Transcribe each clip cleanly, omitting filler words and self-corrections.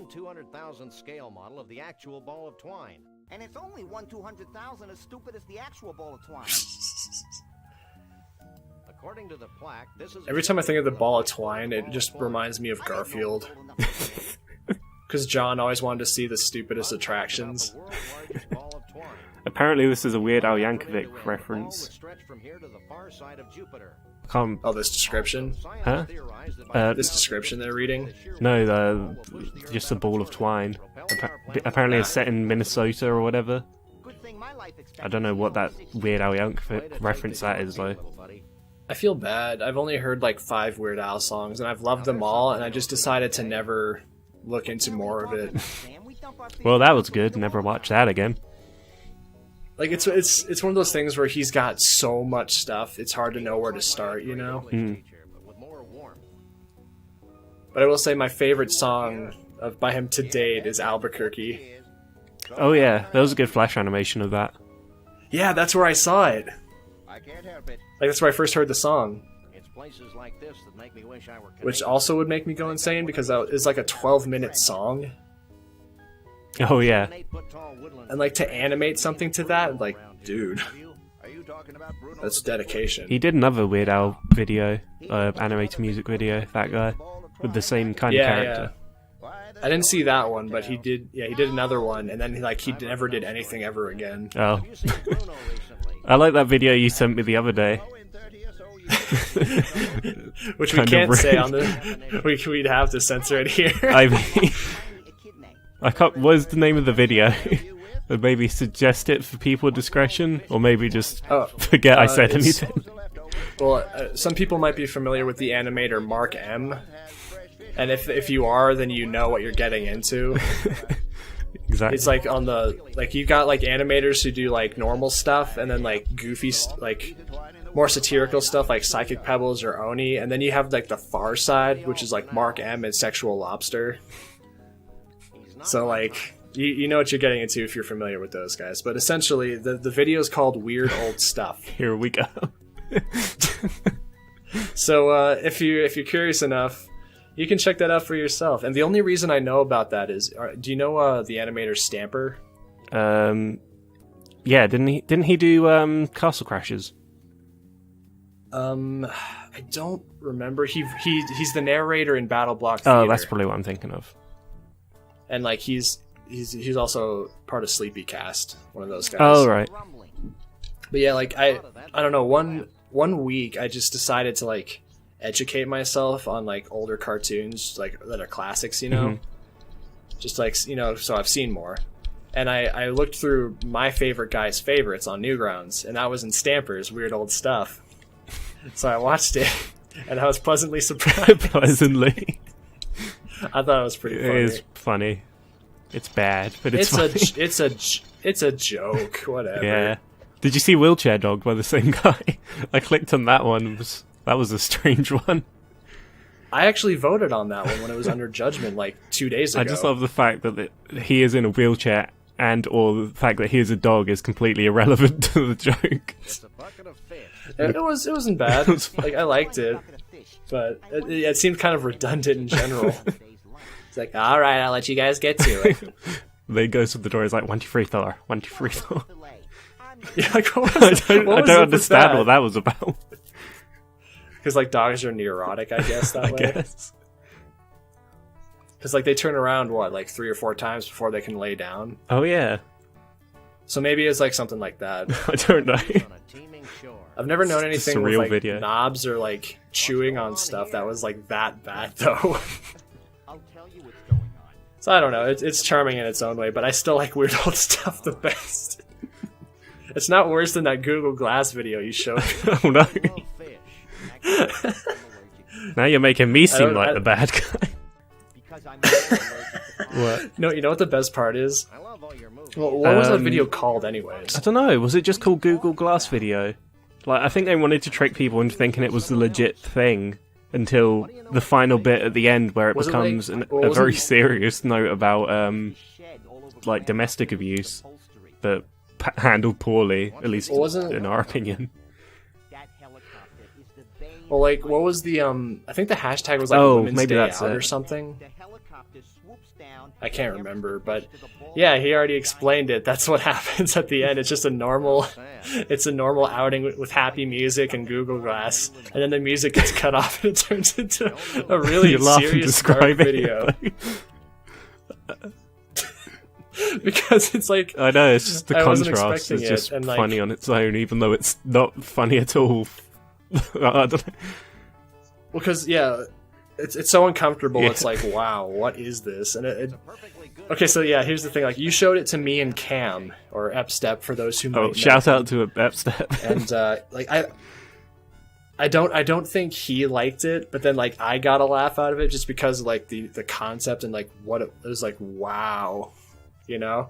1/200,000th scale model of the actual ball of twine. And it's only 1/200,000 as stupid as the actual ball of twine. According to the plaque, this is Every time I think of the ball of twine, it just reminds me of Garfield. Because John always wanted to see the stupidest attractions. Apparently this is a Weird Al Yankovic reference. Oh, this description? Huh? This description they're reading? No, just a ball of twine. Apparently it's set in Minnesota or whatever. I don't know what that Weird Al Yankovic reference that is though. I feel bad. I've only heard like 5 Weird Al songs, and I've loved them all, and I just decided to never look into more of it. Well, that was good. Never watch that again. Like it's one of those things where he's got so much stuff, it's hard to know where to start, you know? But I will say my favorite song by him to date is Albuquerque. Oh yeah, there was a good flash animation of that. Yeah, that's where I saw it. Like that's where I first heard the song. Which also would make me go insane because it's like a 12-minute song. Oh yeah. And like to animate something to that, like, dude, that's dedication. He did another Weird Al video, animated music video, that guy, with the same kind of character. Yeah. I didn't see that one, but he did. Yeah, he did another one, and then he never did anything ever again. Oh, I like that video you sent me the other day. Which we can't say on the. We'd have to censor it here. I mean, I can't. What is the name of the video? Or maybe suggest it for people discretion, or maybe just forget I said anything. Well, some people might be familiar with the animator Mark M, and if you are, then you know what you're getting into. Exactly. It's like on the you got like animators who do like normal stuff, and then like goofy like more satirical stuff like Psychic Pebbles or Oni, and then you have like the far side, which is like Mark M and Sexual Lobster. So like you know what you're getting into if you're familiar with those guys. But essentially the video is called Weird Old Stuff. Here we go. So if you're curious enough, you can check that out for yourself. And the only reason I know about that is, do you know the animator Stamper? Yeah, didn't he do Castle Crashers? I don't remember. He's the narrator in Battle Block Theater. Oh, that's probably what I'm thinking of. And like he's also part of Sleepy Cast, one of those guys. Oh right. But yeah, like I don't know. One week I just decided to like educate myself on like older cartoons like that are classics, you know. Mm-hmm. Just like, you know, so I've seen more. And I looked through my favorite guy's favorites on Newgrounds, and that was in Stamper's Weird Old Stuff. So I watched it, and I was pleasantly surprised. Pleasantly. I thought it was pretty funny. It is funny. It's bad, but it's funny. It's a joke, whatever. Yeah. Did you see Wheelchair Dog by the same guy? I clicked on that one. That was a strange one. I actually voted on that one when it was under judgment like 2 days ago. I just love the fact that he is in a wheelchair, or the fact that he is a dog is completely irrelevant to the joke. It wasn't bad. It was like I liked it, but it seemed kind of redundant in general. It's like, all right, I'll let you guys get to it. They goes to the door. He's like, 1, 2, 3, Thor. 1, 2, 3, Thor. Yeah, like, I don't understand what that was about. Because like dogs are neurotic, I guess that way. Guess. Because like they turn around like 3 or 4 times before they can lay down. Oh yeah. So maybe it's like something like that. I don't know. I've never known anything with like video. knobs or like chewing on stuff that was like that bad though. So I don't know. It's charming in its own way, but I still like Weird Old Stuff the best. It's not worse than that Google Glass video you showed. Oh no. Now you're making me seem like the bad guy. What? No, you know what the best part is? Well, what was that video called anyways? I don't know. Was it just called Google Glass Video? Like, I think they wanted to trick people into thinking it was the legit thing until the final bit at the end where it becomes a very serious note about like domestic abuse, but handled poorly, at least in our opinion. Well, like, what was the I think the hashtag was like Women's Day Out or something. I can't remember, but yeah, he already explained it. That's what happens at the end. It's just a normal outing with happy music and Google Glass, and then the music gets cut off and it turns into a really serious dark video. Because it's like, I know, it's just the contrast is just and, funny on its own, even though it's not funny at all. I don't know. Well, because it's so uncomfortable. Yeah. It's like, wow, what is this? And okay, so yeah, here's the thing. Like, you showed it to me and Cam, or Epstep for those who might know. Shout out to Epstep. And like I don't think he liked it, but then like I got a laugh out of it just because of, like the concept and like what it was like. Wow, you know.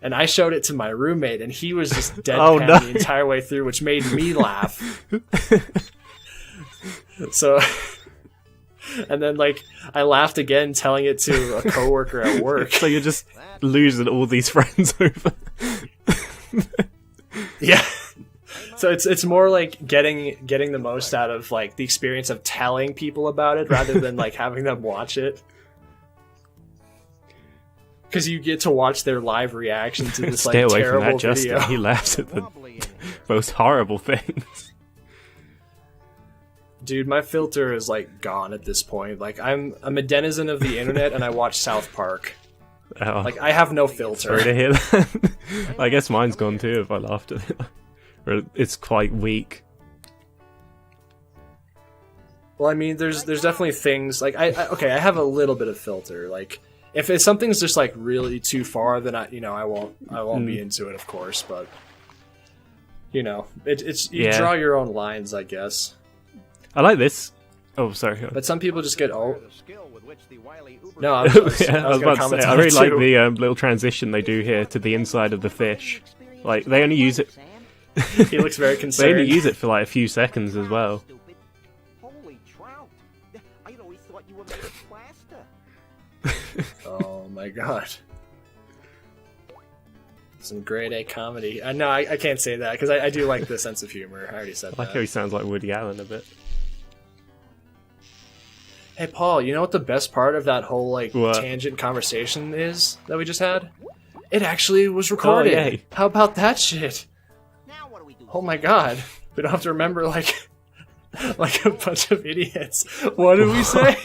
And I showed it to my roommate, and he was just deadpan the entire way through, which made me laugh. So. And then, like, I laughed again telling it to a coworker at work. So you're just losing all these friends over. Yeah. So it's more like getting the most out of, like, the experience of telling people about it rather than, like, having them watch it. Because you get to watch their live reaction to this, like, Stay away terrible from that, video. Justin. He laughs at the most horrible things. Dude, my filter is like gone at this point. Like, I'm a denizen of the internet, and I watch South Park. Oh. Like, I have no filter. Sorry to hear that. I guess mine's gone too if I laughed at it. Or it's quite weak. Well, I mean, there's definitely things like I have a little bit of filter. Like, if something's just like really too far, then I won't be into it, of course. But you know, it's you draw your own lines, I guess. I like this. Oh, sorry. But some people just get No, I was about to say, I really like the little transition they do here to the inside of the fish. Like, they only use it. He looks very concerned. They only use it for like a few seconds as well. Holy trout! I always thought you were made of plaster. Oh my god. Some grade A comedy. No, I can't say that because I do like the sense of humor. I already said that. I like how he sounds like Woody Allen a bit. Hey, Paul, you know what the best part of that whole like tangent conversation is that we just had? It actually was recorded. Oh, yay. How about that shit? Now what do we do? Oh my god. We don't have to remember like a bunch of idiots. What did we say?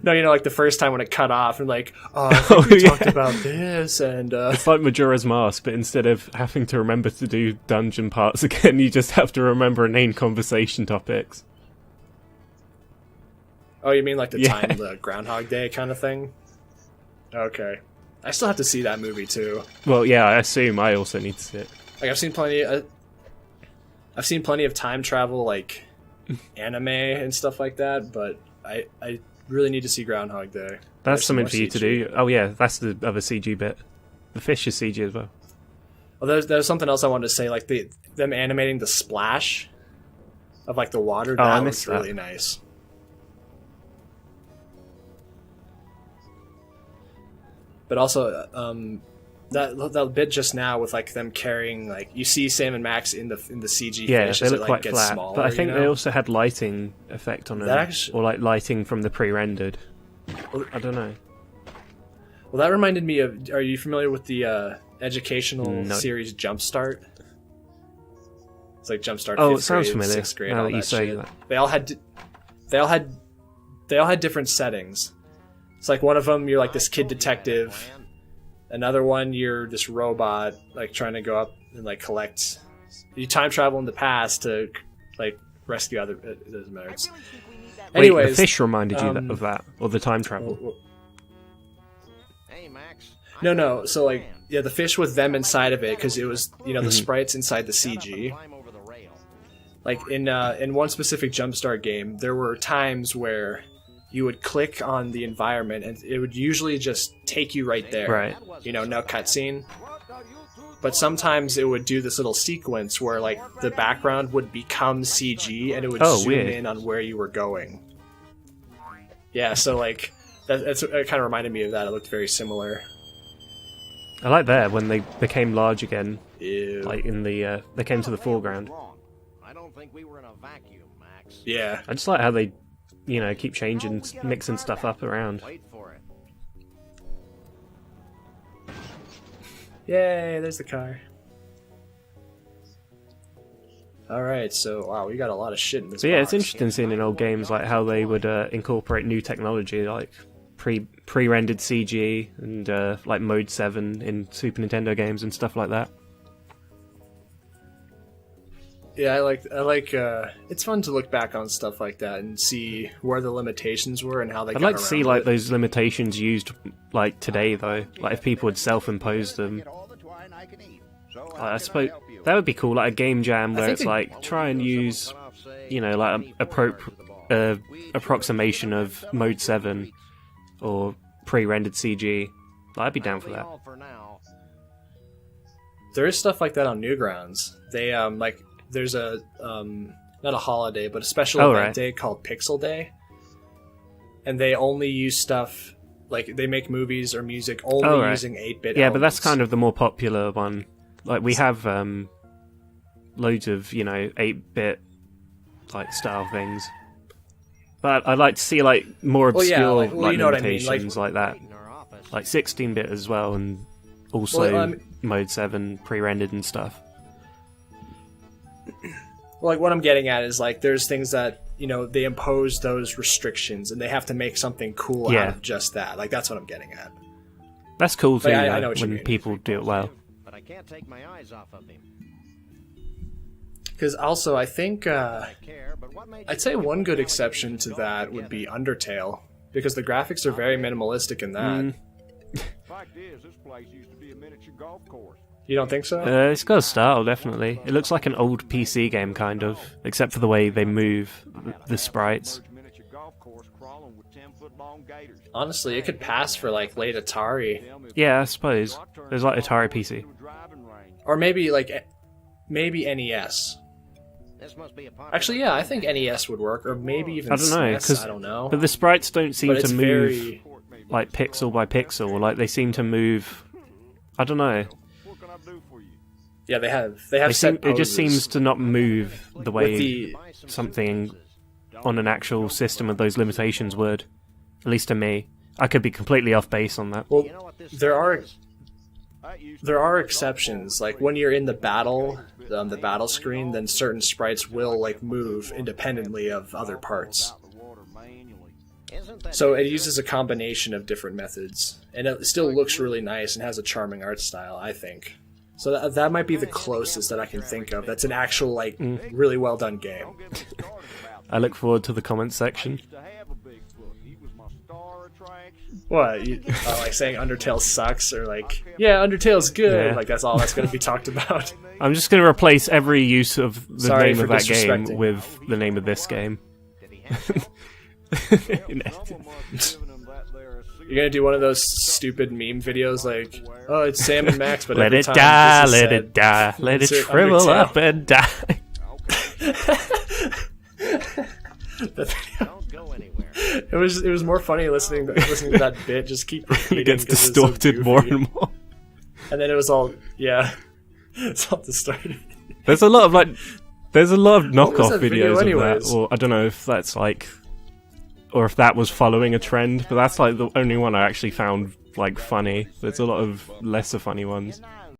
No, you know, like the first time when it cut off and like, I think we talked about this and It's like Majora's Mask, but instead of having to remember to do dungeon parts again, you just have to remember inane conversation topics. Oh, you mean like the Groundhog Day kind of thing? Okay. I still have to see that movie too. Well, yeah, I assume I also need to see it. Like I've seen plenty of time travel like anime and stuff like that, but I really need to see Groundhog Day. That's something for you to do. Oh yeah, that's the other CG bit. The fish is CG as well. Well, there's something else I wanted to say, like them animating the splash of like the water. That was really nice. But also, that bit just now with like them carrying, like you see Sam and Max in the CG fish they as look it like quite gets flat. smaller. But I think they also had lighting effect on them, or like lighting from the pre-rendered. I don't know. Well, that reminded me of. Are you familiar with the educational series Jumpstart? It's like Jumpstart. Oh, it sounds grade, familiar. 6th grade, now all that you say shit. that, they all had different settings. It's like one of them you're like this kid detective, another one you're this robot like trying to go up and like collect. You time travel in the past to like rescue other. It doesn't matter. Anyways, wait, the fish reminded you of that, or the time travel? No. So like, yeah, the fish with them inside of it because it was the sprites inside the CG. Like in one specific Jumpstart game, there were times where you would click on the environment and it would usually just take you right there. Right. No cutscene. But sometimes it would do this little sequence where like the background would become CG and it would zoom in on where you were going. Yeah, so like it kind of reminded me of that. It looked very similar. I like that when they became large again. Ew. Like in the they came to the foreground. I don't think we were in a vacuum, Max. Yeah. I just like how they you know, keep changing, mixing stuff up around. Wait for it. Yay, there's the car. Alright, so wow, we got a lot of shit in this But yeah, it's box. interesting seeing in old games like how they would incorporate new technology, like pre-rendered CG and like Mode 7 in Super Nintendo games and stuff like that. Yeah, I like it's fun to look back on stuff like that and see where the limitations were and how they I'd got like to see around like it. those limitations used like today though, like if people would self-impose them. I suppose that would be cool, like a game jam where it's like try and use, you know, like a approximation of Mode 7 or pre-rendered CG. I'd be down for that. There is stuff like that on Newgrounds. They like there's a not a holiday but a special event day called Pixel Day, and they only use stuff like they make movies or music only using 8-bit. Yeah, but that's kind of the more popular one. Like we have loads of, you know, 8-bit like style things, but I'd like to see like more obscure like you know what I mean? limitations like that, like 16-bit as well, and also Mode 7 pre-rendered and stuff. Like what I'm getting at is like there's things that, you know, they impose those restrictions and they have to make something cool out of just that. Like that's what I'm getting at. That's cool too. I know what you when mean. people do it well. But I can't take my eyes off of him. Because also I think I'd say one good exception to that would be Undertale, because the graphics are very minimalistic in that. Fact is, this place used to be a miniature golf course. You don't think so? It's got a style, definitely. It looks like an old PC game, kind of, except for the way they move the sprites. Honestly, it could pass for like late Atari. Yeah, I suppose. There's like Atari PC. Or maybe like maybe NES. Actually, yeah, I think NES would work, or maybe even I don't know, SNES, I don't know. But the sprites don't seem But to it's move very... like pixel by pixel. Like they seem to move. I don't know. Yeah, they have It set just poses. seems to not move the way With the... something on an actual system with those limitations would. At least to me. I could be completely off base on that. Well, there are exceptions. Like when you're in the battle screen, then certain sprites will like move independently of other parts. So it uses a combination of different methods, and it still looks really nice and has a charming art style, I think. So that might be the closest that I can think of. That's an actual like really well done game. I look forward to the comments section. What? Like saying Undertale sucks, or like, yeah, Undertale's good. Yeah. Like that's all that's going to be talked about. I'm just going to replace every use of the Sorry name for of that game disrespecting. with the name of this game. You're gonna do one of those stupid meme videos like, oh, it's Sam and Max, but Let every it time die, this is let said, it die, let it insert shrivel Undertale. up and die. Don't go anywhere. It was more funny listening to that bit. Just keep repeating It gets 'cause it's so distorted more goofy. and more. And then it was all it's all distorted. There's a lot of was knockoff that video videos of anyways? that, or I don't know if that's like, or if that was following a trend, but that's like the only one I actually found like funny. There's a lot of lesser funny ones.